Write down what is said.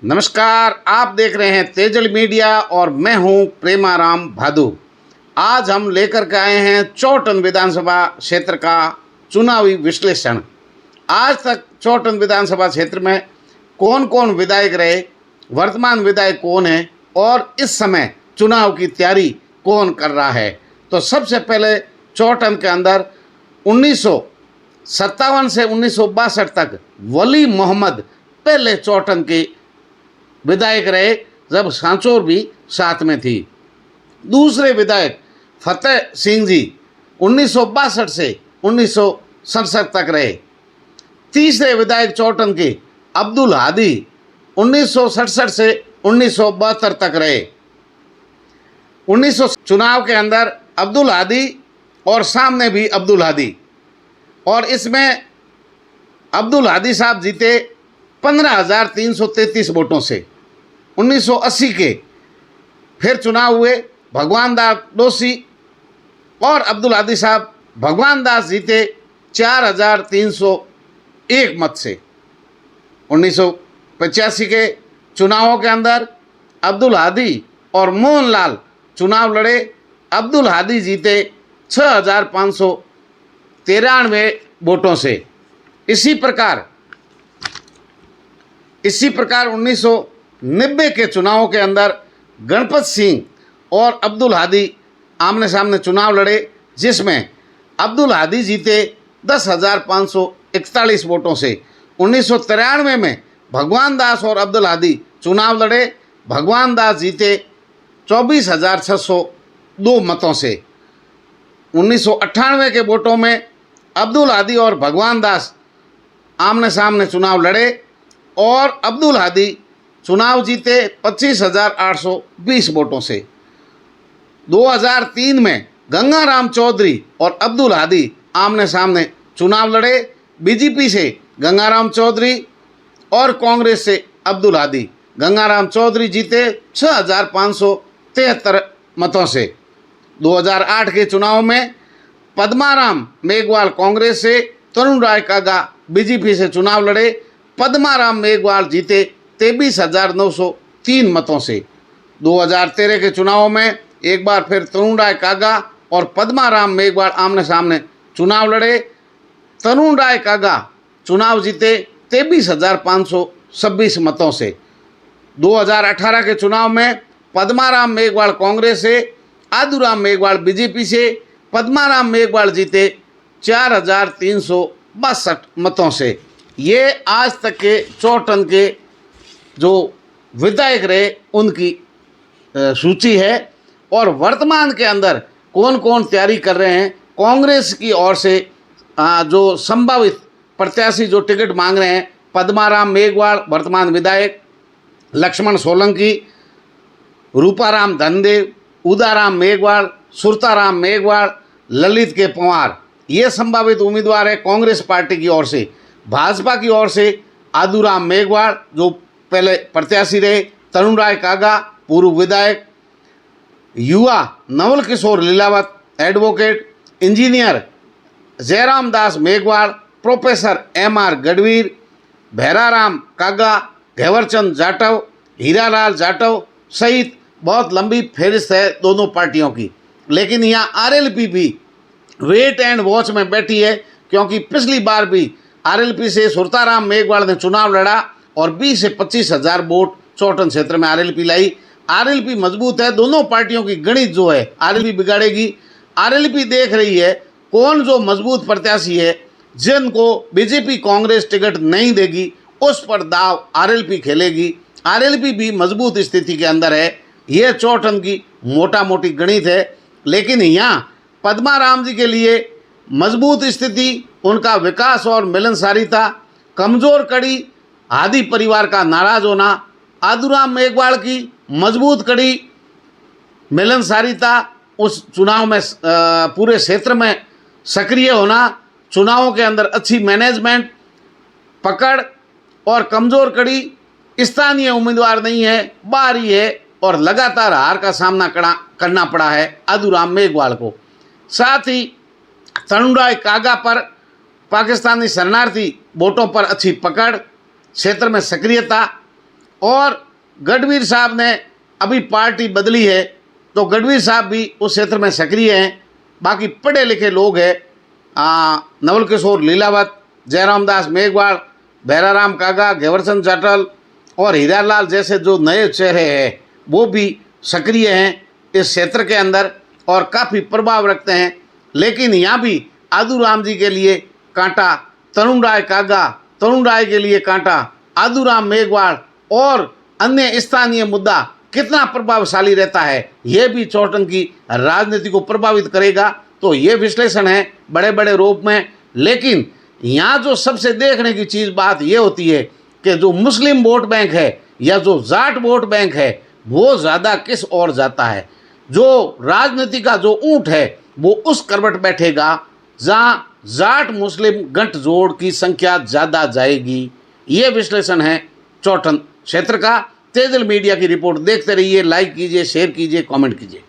नमस्कार, आप देख रहे हैं तेजल मीडिया और मैं हूं प्रेमाराम भादु। आज हम लेकर के आए हैं चौटन विधानसभा क्षेत्र का चुनावी विश्लेषण। आज तक चौटन विधानसभा क्षेत्र में कौन कौन विधायक रहे, वर्तमान विधायक कौन है और इस समय चुनाव की तैयारी कौन कर रहा है। तो सबसे पहले चौटन के अंदर 1957 से 1962 तक वली मोहम्मद पहले चौटन के विधायक रहे, जब सांचौर भी साथ में थी। दूसरे विधायक फतेह सिंह जी 1962 से 1967 तक रहे। तीसरे विधायक चौटन के अब्दुल हादी 1967 से 1972 तक रहे। 1900 चुनाव के अंदर अब्दुल हादी और सामने भी अब्दुल हादी, और इसमें अब्दुल हादी साहब जीते 15,333 वोटों से। 1980 के फिर चुनाव हुए, भगवान दास डोसी और अब्दुल हादी साहब, भगवान दास जीते 4,301 मत से। 1985 के चुनावों के अंदर अब्दुल हादी और मोहनलाल चुनाव लड़े। अब्दुल हादी जीते 6,593 वोटों से। इसी प्रकार 1990 के चुनावों के अंदर गणपत सिंह और अब्दुल हादी आमने सामने चुनाव लड़े, जिसमें अब्दुल हादी जीते 10,541 वोटों से। 1993 में भगवान दास और अब्दुल हादी चुनाव लड़े, भगवान दास जीते 24,602 मतों से। 1998 के वोटों में अब्दुल हादी और भगवान दास आमने सामने चुनाव लड़े और अब्दुल हादी चुनाव जीते 25,820 वोटों से। 2003 में गंगाराम चौधरी और अब्दुल हादी आमने सामने चुनाव लड़े। बीजेपी से गंगाराम चौधरी और कांग्रेस से अब्दुल हादी। गंगाराम चौधरी जीते 6,573 मतों से। 2008 के चुनाव में पद्माराम मेघवाल कांग्रेस से, तरुण राय कागा बीजेपी से चुनाव लड़े। पद्माराम मेघवाल जीते 23,903 मतों से। 2013 के चुनावों में एक बार फिर तरुण राय कागा और पद्माराम मेघवाल आमने सामने चुनाव लड़े। तरुण राय कागा चुनाव जीते 23,526 मतों से। 2018 के चुनाव में पद्माराम मेघवाल कांग्रेस से, आदूराम मेघवाल बीजेपी से। पद्माराम मेघवाल जीते 4,362 मतों से। ये आज तक के चौटन के जो विधायक रहे उनकी सूची है। और वर्तमान के अंदर कौन कौन तैयारी कर रहे हैं, कांग्रेस की ओर से जो संभावित प्रत्याशी जो टिकट मांग रहे हैं, पद्माराम मेघवाल वर्तमान विधायक, लक्ष्मण सोलंकी, रूपाराम धनदेव, उदाराम मेघवाल, सुरताराम मेघवाल, ललित के पंवार, ये संभावित उम्मीदवार है कांग्रेस पार्टी की ओर से। भाजपा की ओर से आदूराम मेघवाल जो पहले प्रत्याशी रहे, तरुण राय कागा पूर्व विधायक, युवा नवल किशोर लीलावत एडवोकेट, इंजीनियर जयराम दास मेघवाल, प्रोफेसर MR गढ़वीर, भैराराम कागा, घेवरचंद जाटव, हीरालाल जाटव सहित बहुत लंबी फहरिस्त है दोनों पार्टियों की। लेकिन यहाँ RLP भी वेट एंड वॉच में बैठी है, क्योंकि पिछली बार भी RLP से सुरताराम मेघवाल ने चुनाव लड़ा और 20 से 25 हज़ार वोट चौटन क्षेत्र में RLP लाई। RLP मजबूत है, दोनों पार्टियों की गणित जो है RLP बिगाड़ेगी। RLP देख रही है कौन जो मजबूत प्रत्याशी है, जिनको बीजेपी कांग्रेस टिकट नहीं देगी, उस पर दाव RLP खेलेगी। RLP भी मजबूत स्थिति के अंदर है, यह चौटन की मोटा मोटी गणित है। लेकिन यहाँ पद्माराम जी के लिए मजबूत स्थिति, उनका विकास और मिलनसारिता, कमज़ोर कड़ी हादी परिवार का नाराज होना, आदूराम मेघवाल की मजबूत कड़ी मिलनसारिता, उस चुनाव में पूरे क्षेत्र में सक्रिय होना, चुनावों के अंदर अच्छी मैनेजमेंट, पकड़ और कमज़ोर कड़ी, स्थानीय उम्मीदवार नहीं है, बाहरी है और लगातार हार का सामना करना पड़ा है आदूराम मेघवाल को। साथ ही तरुण राय कागा पर पाकिस्तानी शरणार्थी वोटों पर अच्छी पकड़, क्षेत्र में सक्रियता और गढ़वीर साहब ने अभी पार्टी बदली है, तो गढ़वीर साहब भी उस क्षेत्र में सक्रिय हैं। बाकी पढ़े लिखे लोग हैं, नवल किशोर लीलावत, जयराम दास मेघवाल, भैराराम कागा, घेवरचंद जाटल और हीरालाल जैसे जो नए चेहरे हैं वो भी सक्रिय हैं इस क्षेत्र के अंदर और काफ़ी प्रभाव रखते हैं। लेकिन यहाँ भी आदूराम जी के लिए कांटा, तरुण राय कागा, तरुण राय के लिए कांटा, आदूराम मेघवाल और अन्य स्थानीय मुद्दा कितना प्रभावशाली रहता है, यह भी चौटन की राजनीति को प्रभावित करेगा। तो ये विश्लेषण है बड़े बड़े रूप में। लेकिन यहाँ जो सबसे देखने की चीज़ बात ये होती है कि जो मुस्लिम वोट बैंक है या जो जाट वोट बैंक है वो ज़्यादा किस ओर जाता है। जो राजनीति का जो ऊँट है वो उस करवट बैठेगा जहाँ जाट मुस्लिम गठजोड़ की संख्या ज़्यादा जाएगी। ये विश्लेषण है चौटन क्षेत्र का। तेजल मीडिया की रिपोर्ट देखते रहिए, लाइक कीजिए, शेयर कीजिए, कमेंट कीजिए।